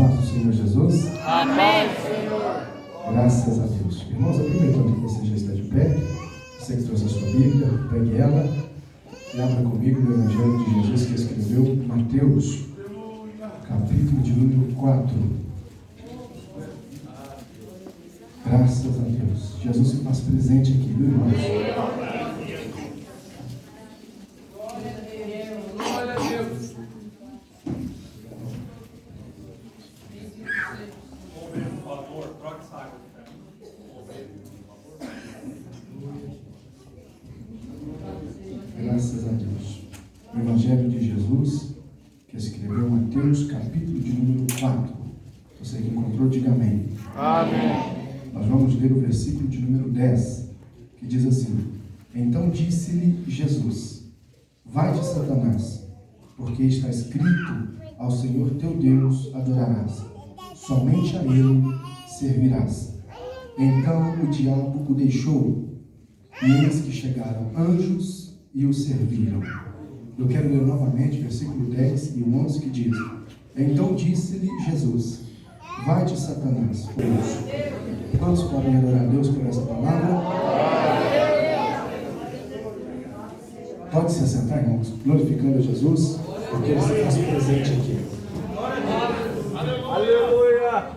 paz do Senhor Jesus. Amém, Senhor. Graças a Deus. Irmãos, aproveitando que você já está de pé, você que trouxe a sua Bíblia, pegue ela e abra comigo no Evangelho de Jesus que escreveu Mateus, capítulo de número 4. Graças a Deus. Jesus se faz presente aqui, viu, irmãos? Graças a Deus. O Evangelho de Jesus, que escreveu Mateus, capítulo de número 4. Você que encontrou, diga amém. Amém. Nós vamos ler o versículo de número 10, que diz assim: Então disse-lhe Jesus: Vai-te, Satanás, porque está escrito: Ao Senhor teu Deus adorarás, somente a Ele servirás. Então o diabo o deixou, e eis que chegaram anjos e o serviram. Eu quero ler novamente versículo 10 e 11, que diz: Então disse-lhe Jesus: Vai-te, Satanás. Quantos podem adorar a Deus por essa palavra? Pode se assentar, irmãos, glorificando a Jesus, porque Ele se faz presente aqui. Aleluia!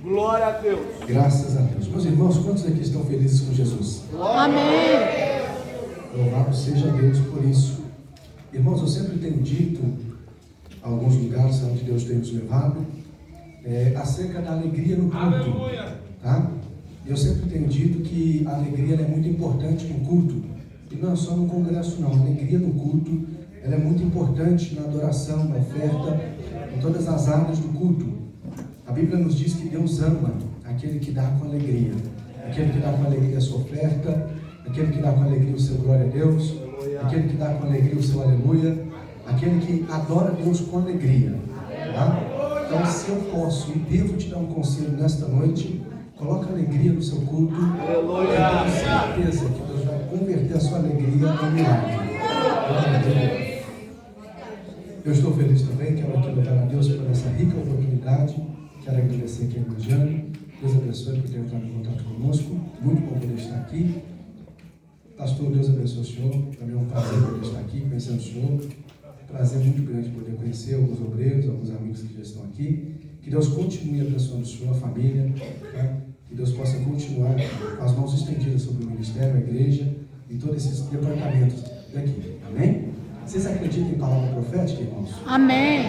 Glória a Deus! Graças a Deus. Meus irmãos, quantos aqui estão felizes com Jesus? Amém. Louvado seja Deus por isso. Irmãos, eu sempre tenho dito, a alguns lugares onde Deus tem nos levado, acerca da alegria no culto. Aleluia! Tá? Eu sempre tenho dito que a alegria é muito importante no culto. E não é só no congresso não. A alegria no culto, ela é muito importante na adoração, na oferta, em todas as áreas do culto. A Bíblia nos diz que Deus ama aquele que dá com alegria. Aquele que dá com alegria a sua oferta, aquele que dá com alegria o seu glória a Deus, aquele que dá com alegria o seu aleluia, aquele que adora Deus com alegria. Tá? Então, se eu posso e devo te dar um conselho nesta noite, coloque alegria no seu culto. Aleluia! Eu tenho certeza que Deus vai converter a sua alegria em milagre. Eu estou feliz também, quero aqui louvar a Deus por essa rica oportunidade. Quero agradecer aqui a Jane. Deus abençoe por ter entrado em contato conosco. Muito bom poder estar aqui. Pastor, Deus abençoe o senhor. Também é um prazer poder estar aqui, conhecendo o senhor. Prazer muito grande poder conhecer alguns obreiros, alguns amigos que já estão aqui. Que Deus continue abençoando o senhor, a família. Tá? Que Deus possa continuar com as mãos estendidas sobre o ministério, a igreja e todos esses departamentos daqui. Amém? Vocês acreditam em palavra profética, irmãos? Amém.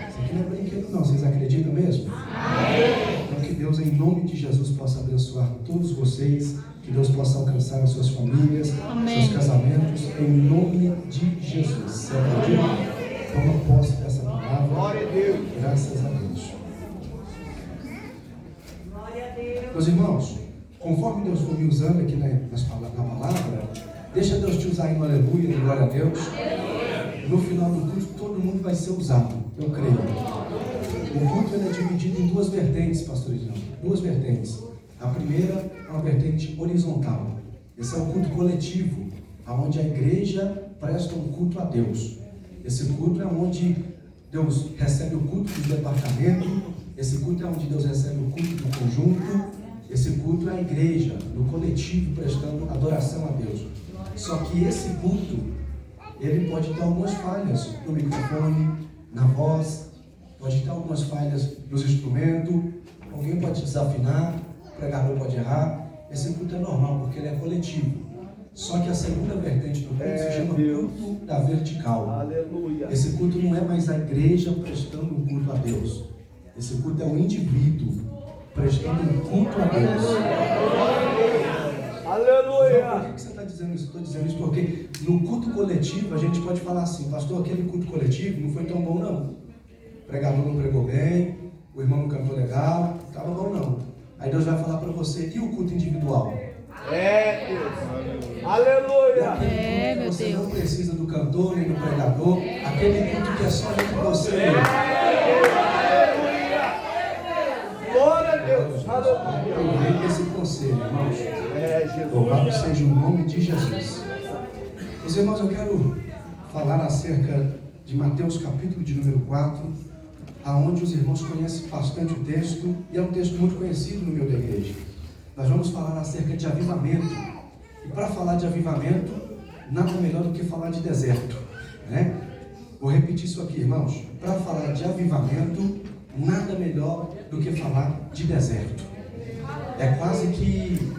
Isso aqui não é brinquedo não, vocês acreditam mesmo? Amém. Então que Deus, em nome de Jesus, possa abençoar todos vocês, que Deus possa alcançar as suas famílias, Amém. seus casamentos, em nome de Jesus. Você acredita? Toma posse dessa palavra. Glória a Deus! Graças a Deus. Meus irmãos, conforme Deus for me usando aqui na palavra, deixa Deus te usar aí no aleluia, no glória a Deus. No final do culto, todo mundo vai ser usado, eu creio. O culto ele é dividido em duas vertentes, pastor Edinão. Duas vertentes. A primeira é uma vertente horizontal. Esse é o culto coletivo, onde a igreja presta um culto a Deus. Esse culto é onde Deus recebe o culto do departamento. Esse culto é onde Deus recebe o culto do conjunto. Esse culto é a igreja, no coletivo, prestando adoração a Deus. Só que esse culto, ele pode ter algumas falhas no microfone, na voz, pode ter algumas falhas nos instrumentos, alguém pode desafinar, o pregador pode errar. Esse culto é normal, porque ele é coletivo. Só que a segunda vertente do culto se chama culto da vertical. Aleluia! Esse culto não é mais a igreja prestando um culto a Deus. Esse culto é o indivíduo prestando um culto a Deus. Aleluia! Por que você está dizendo isso? Estou dizendo isso porque no culto coletivo a gente pode falar assim: pastor, aquele culto coletivo não foi tão bom não. O pregador não pregou bem, o irmão não cantou legal, não estava bom não. Aí Deus vai falar para você: e o culto individual? É Deus! Aleluia! Meu você Deus. Não precisa do cantor nem do pregador, aquele culto que é só entre você mesmo. Aleluia! Glória a Deus! Aleluia! Eu dei esse conselho, irmãos. Jesus! Louvado seja o nome de Jesus. Meus irmãos, eu quero falar acerca de Mateus capítulo de número 4, aonde os irmãos conhecem bastante o texto, e é um texto muito conhecido no meio da igreja. Nós vamos falar acerca de avivamento. E para falar de avivamento, nada melhor do que falar de deserto, né? Vou repetir isso aqui, irmãos. Para falar de avivamento, nada melhor do que falar de deserto. É quase que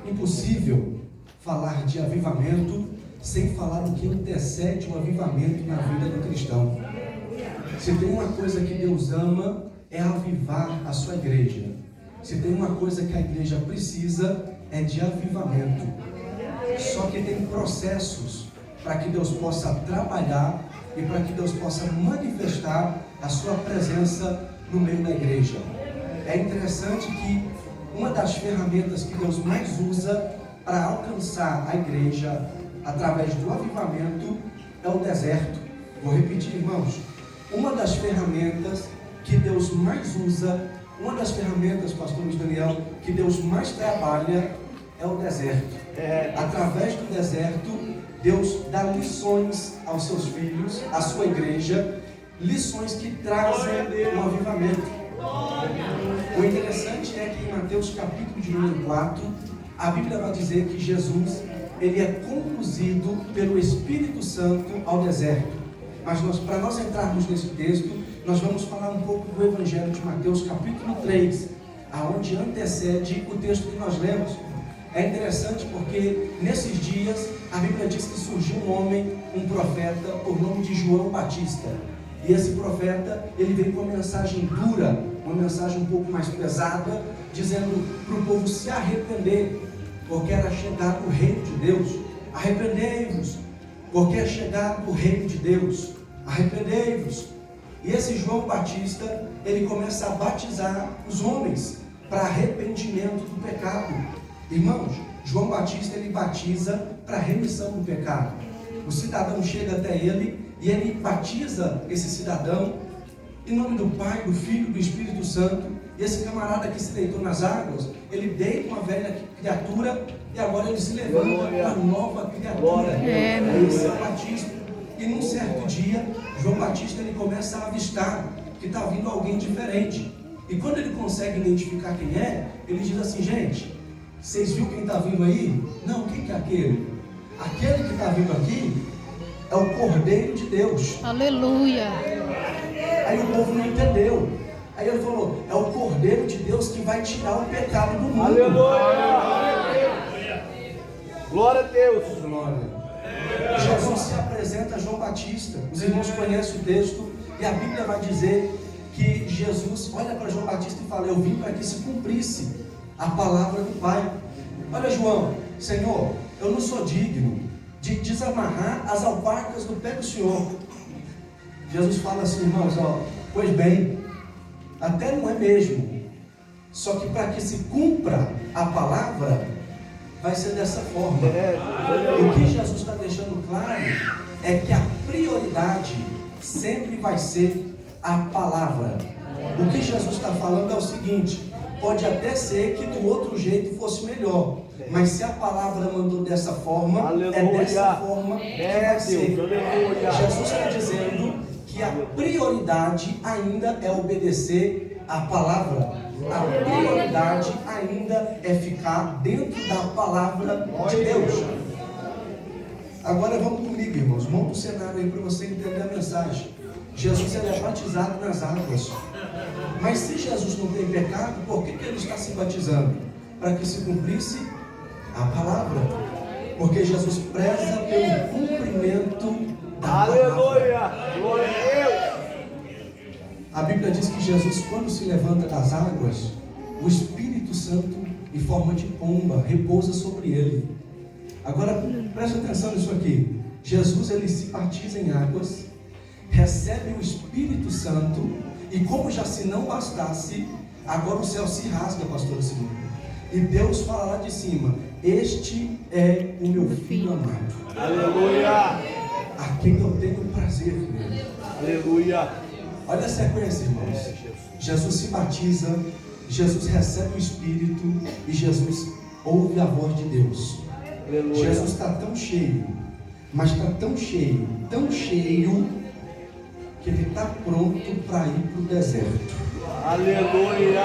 impossível falar de avivamento sem falar o que antecede o avivamento na vida do cristão. Se tem uma coisa que Deus ama, é avivar a sua igreja. Se tem uma coisa que a igreja precisa, é de avivamento. Só que tem processos para que Deus possa trabalhar e para que Deus possa manifestar a sua presença no meio da igreja. É interessante que uma das ferramentas que Deus mais usa para alcançar a igreja através do avivamento é o deserto. Vou repetir, irmãos. Uma das ferramentas que Deus mais usa, uma das ferramentas, pastor Luiz Daniel, que Deus mais trabalha é o deserto. Através do deserto, Deus dá lições aos seus filhos, à sua igreja, lições que trazem um avivamento. O interessante é que em Mateus capítulo de número 4, a Bíblia vai dizer que Jesus, ele é conduzido pelo Espírito Santo ao deserto. Mas para nós entrarmos nesse texto, nós vamos falar um pouco do Evangelho de Mateus capítulo 3, aonde antecede o texto que nós lemos. É interessante porque nesses dias a Bíblia diz que surgiu um homem, um profeta, por nome de João Batista. E esse profeta, ele veio com uma mensagem dura, uma mensagem um pouco mais pesada, dizendo para o povo se arrepender, porque era chegado o reino de Deus. Arrependei-vos, porque é chegado o reino de Deus. Arrependei-vos. E esse João Batista, ele começa a batizar os homens para arrependimento do pecado. Irmãos, João Batista, ele batiza para remissão do pecado. O cidadão chega até ele e ele batiza esse cidadão em nome do Pai, do Filho e do Espírito Santo. E esse camarada que se deitou nas águas, ele deita uma velha criatura e agora ele se levanta uma nova criatura. Esse é o batismo. E num certo dia, João Batista, ele começa a avistar que está vindo alguém diferente. E quando ele consegue identificar quem é, ele diz assim: gente, vocês viram quem está vindo aí? Não, quem que é aquele? Aquele que está vindo aqui é o Cordeiro de Deus. Aleluia. Aí o povo não entendeu. Aí ele falou: é o Cordeiro de Deus que vai tirar o pecado do mundo. Aleluia. Glória a Deus. Glória. Jesus se apresenta a João Batista. Os irmãos conhecem o texto e a Bíblia vai dizer que Jesus olha para João Batista e fala: eu vim para que se cumprisse a palavra do Pai. Olha, João, Senhor, eu não sou digno de desamarrar as alparcas do pé do Senhor. Jesus fala assim, irmãos, pois bem, até não é mesmo, só que para que se cumpra a palavra, vai ser dessa forma. O que Jesus está deixando claro é que a prioridade sempre vai ser a palavra. O que Jesus está falando é o seguinte: pode até ser que do outro jeito fosse melhor, mas se a palavra mandou dessa forma, Aleluia. é dessa forma que vai ser. Jesus está dizendo que a prioridade ainda é obedecer a palavra. A prioridade ainda é ficar dentro da palavra de Deus. Agora vamos comigo, irmãos. Monta o cenário aí para você entender a mensagem. Jesus, ele é batizado nas águas. Mas se Jesus não tem pecado, por que ele está se batizando? Para que se cumprisse a palavra. Porque Jesus preza pelo cumprimento da palavra. Aleluia. Glória a Deus. A Bíblia diz que Jesus, quando se levanta das águas, o Espírito Santo, em forma de pomba, repousa sobre ele. Agora, preste atenção nisso aqui. Jesus, ele se batiza em águas, recebe o Espírito Santo, e como já se não bastasse, agora o céu se rasga, pastor Simão. E Deus fala lá de cima: este é o meu filho amado. Aleluia. A quem eu tenho prazer nele. Aleluia. Olha a sequência, irmãos. Jesus se batiza, Jesus recebe o Espírito e Jesus ouve a voz de Deus. Aleluia. Jesus está tão cheio, mas está tão cheio, que ele está pronto para ir para o deserto. Aleluia.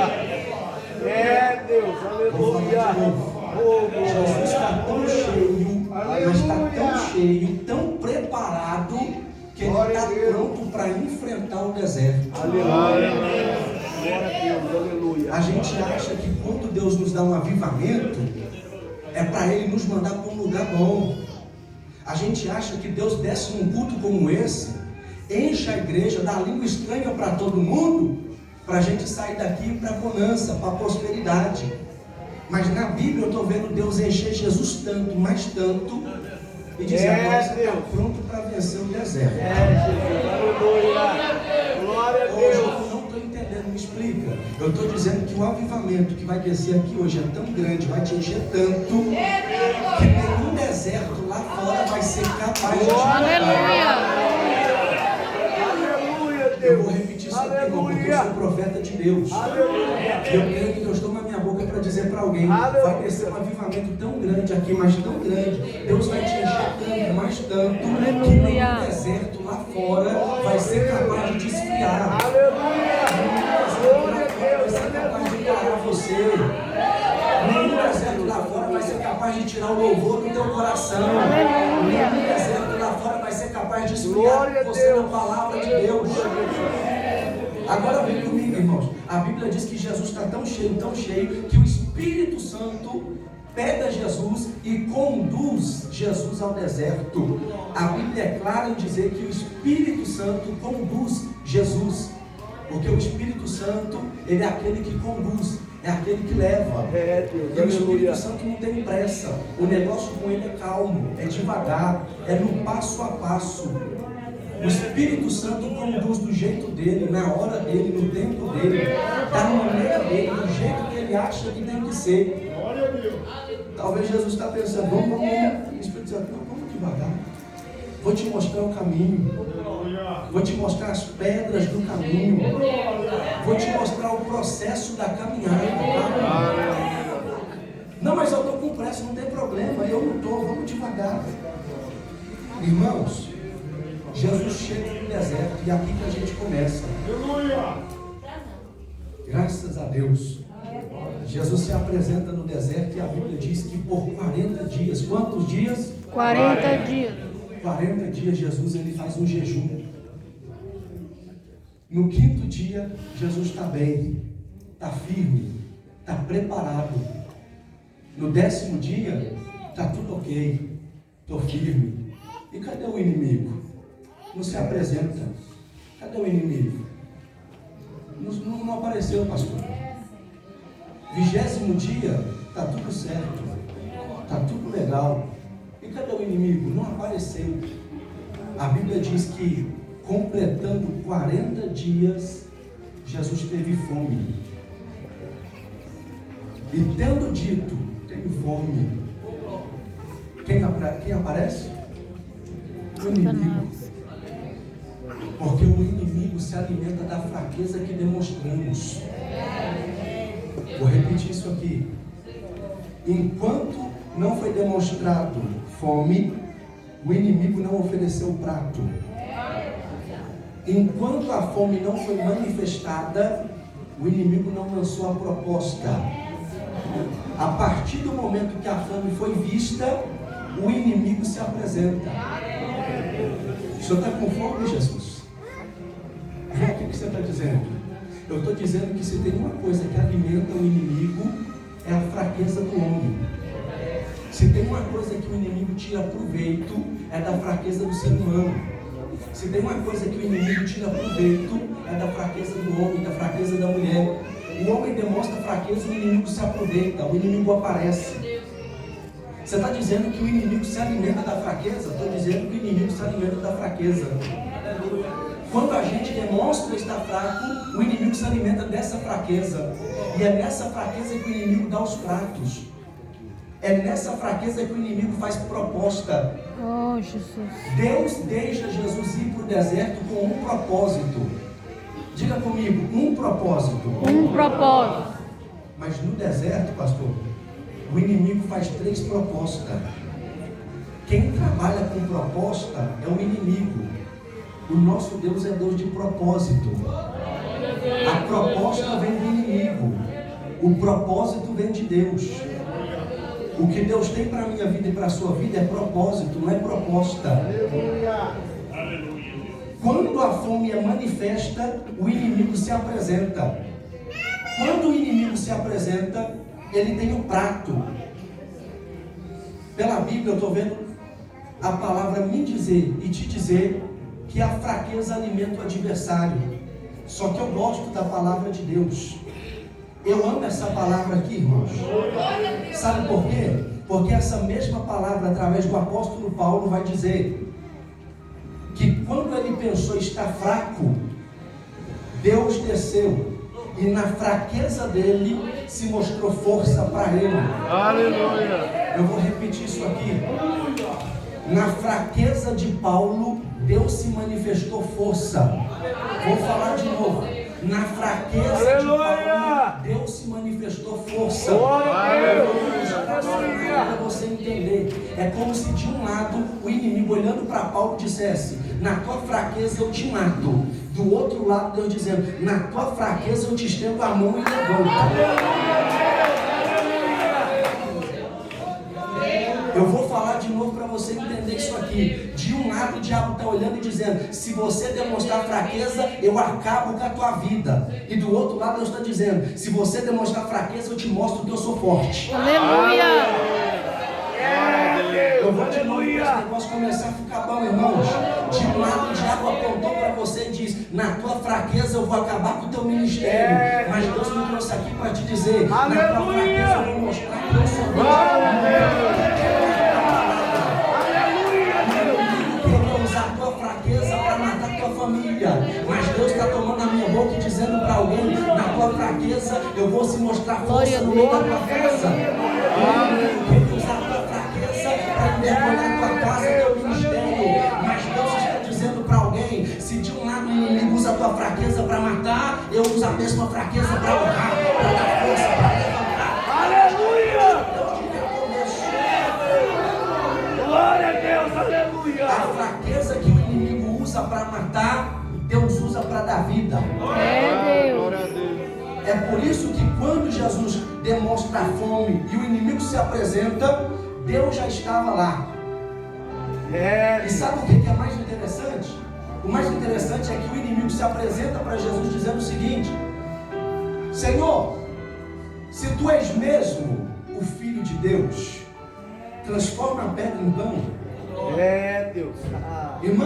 É Deus, Vou falar de aleluia. novo. Oh, Jesus está tão cheio, mas está tão Aleluia. cheio, tão preparado, que ele Glória está a Deus. pronto para enfrentar o deserto. Aleluia. Glória a Deus, aleluia. A gente acha que quando Deus nos dá um avivamento, é para Ele nos mandar para um lugar bom. A gente acha que Deus desce num culto como esse, enche a igreja, dá língua estranha para todo mundo, para a gente sair daqui para a bonança, para a prosperidade. Mas na Bíblia eu estou vendo Deus encher Jesus tanto, mais tanto, e dizer, agora você está pronto para vencer o deserto. É Jesus, aleluia. Glória a Hoje Deus. eu não estou entendendo, me explica. Eu estou dizendo que o avivamento que vai descer aqui hoje é tão grande, vai te encher tanto, que nenhum deserto lá fora vai ser capaz de te matar. Aleluia, Eu vou Deus. repetir isso aqui, irmão, porque eu sou profeta de Deus. Aleluia. E eu creio que Deus toma minha boca para dizer para alguém, Aleluia. vai descer um avivamento tão grande aqui, mas tão grande. Deus vai te encher tanto, mais tanto, que nenhum deserto lá fora vai ser capaz de te esfriar. Aleluia. Glória a Vai Deus, ser capaz de aleluia. parar você. Nenhum deserto lá fora vai ser capaz de tirar o louvor do teu coração. Nenhum deserto lá fora vai ser capaz de Glória esfriar a você na Deus. palavra de Deus. Agora vem comigo, irmãos. A Bíblia diz que Jesus está tão cheio, que o Espírito Santo pega Jesus e conduz Jesus ao deserto. A Bíblia é clara em dizer que o Espírito Santo conduz Jesus. Porque o Espírito Santo, ele é aquele que conduz, é aquele que leva. É Deus, E o Espírito aleluia. Santo não tem pressa. O negócio com ele é calmo, é devagar, é no passo a passo. O Espírito Santo conduz do jeito dele, na hora dele, no tempo dele, da maneira dele, do jeito que ele acha que tem que ser. Talvez Jesus está pensando, vamos. O Espírito Santo, não, vamos devagar. Vou te mostrar o caminho. Vou te mostrar as pedras do caminho. Vou te mostrar o processo da caminhada. Tá? Não, mas eu estou com pressa, não tem problema. Eu não estou, vamos devagar. Irmãos, Jesus chega no deserto e é aqui que a gente começa. Graças a Deus. Jesus se apresenta no deserto e a Bíblia diz que por 40 dias, quantos dias? 40 dias. 40 dias Jesus ele faz um jejum. No quinto dia, Jesus está bem, está firme, está preparado. No 10º dia, está tudo ok, estou firme. E cadê o inimigo? Não se apresenta. Cadê o inimigo? Não apareceu, pastor. 20º dia, está tudo certo, está tudo legal. E cadê o inimigo? Não apareceu. A Bíblia diz que, completando 40 dias, Jesus teve fome. E tendo dito, tenho fome, quem aparece? O inimigo. Porque o inimigo se alimenta da fraqueza que demonstramos. Vou repetir isso aqui. Enquanto não foi demonstrado fome, o inimigo não ofereceu o prato. Enquanto a fome não foi manifestada, o inimigo não lançou a proposta. A partir do momento que a fome foi vista, o inimigo se apresenta. O senhor está com fome, Jesus? O que você está dizendo? Eu estou dizendo que se tem uma coisa que alimenta o inimigo, é a fraqueza do homem. Se tem uma coisa que o inimigo tira proveito, é da fraqueza do ser humano. Se tem uma coisa que o inimigo tira proveito, é da fraqueza do homem, da fraqueza da mulher. O homem demonstra fraqueza, o inimigo se aproveita, o inimigo aparece. Você está dizendo que o inimigo se alimenta da fraqueza? Estou dizendo que o inimigo se alimenta da fraqueza. Quando a gente demonstra estar fraco, o inimigo se alimenta dessa fraqueza. E é nessa fraqueza que o inimigo dá os pratos. É nessa fraqueza que o inimigo faz proposta. Oh, Jesus. Deus deixa Jesus ir para o deserto com um propósito. Diga comigo, um propósito. Um propósito. Mas no deserto, pastor, o inimigo faz 3 propostas. Quem trabalha com proposta é o inimigo. O nosso Deus é Deus de propósito. A proposta vem do inimigo. O propósito vem de Deus. O que Deus tem para a minha vida e para a sua vida é propósito, não é proposta. Quando a fome é manifesta, o inimigo se apresenta. Quando o inimigo se apresenta, ele tem o prato. Pela Bíblia eu estou vendo a palavra me dizer e te dizer que a fraqueza alimenta o adversário. Só que eu gosto da palavra de Deus. Eu amo essa palavra aqui, irmãos. Sabe por quê? Porque essa mesma palavra, através do apóstolo Paulo, vai dizer que quando ele pensou estar fraco, Deus desceu e na fraqueza dele se mostrou força para ele. Aleluia. Eu vou repetir isso aqui. Na fraqueza de Paulo, Deus se manifestou força. Vou falar de novo. Na fraqueza de Paulo, Deus se manifestou força. Eu vou mostrar para você entender. É como se de um lado o inimigo olhando para Paulo dissesse: na tua fraqueza eu te mato. Do outro lado Deus dizendo: na tua fraqueza eu te estendo a mão e levanto. Eu vou falar de novo para você entender isso aqui. De um lado o diabo está olhando e dizendo: se você demonstrar fraqueza, eu acabo com a tua vida. E do outro lado Deus está dizendo: se você demonstrar fraqueza, eu te mostro que eu sou forte. Aleluia. Eu vou de novo para esse negócio começar a ficar bom, irmãos. De um lado o diabo apontou para você e diz: na tua fraqueza eu vou acabar com o teu ministério. Mas Deus me trouxe aqui para te dizer: na tua fraqueza eu vou mostrar que eu sou forte. Para matar tua família, mas Deus está tomando a minha boca e dizendo para alguém: na tua fraqueza eu vou se mostrar força no meio da tua casa. Quer usar a tua fraqueza para envergonhar a tua casa e teu ministério, mas Deus está dizendo para alguém: se de um lado o inimigo usa a tua fraqueza para matar, eu uso a mesma fraqueza para honrar, para dar força, para levantar. Aleluia! Glória a Deus, aleluia! A fraqueza que o inimigo usa para matar, Deus usa para dar vida. É Deus. É por isso que quando Jesus demonstra a fome e o inimigo se apresenta, Deus já estava lá. E sabe o que é mais interessante? O mais interessante é que o inimigo se apresenta para Jesus dizendo o seguinte: Senhor, se tu és mesmo o Filho de Deus, transforma a pedra em pão. Deus. Irmão,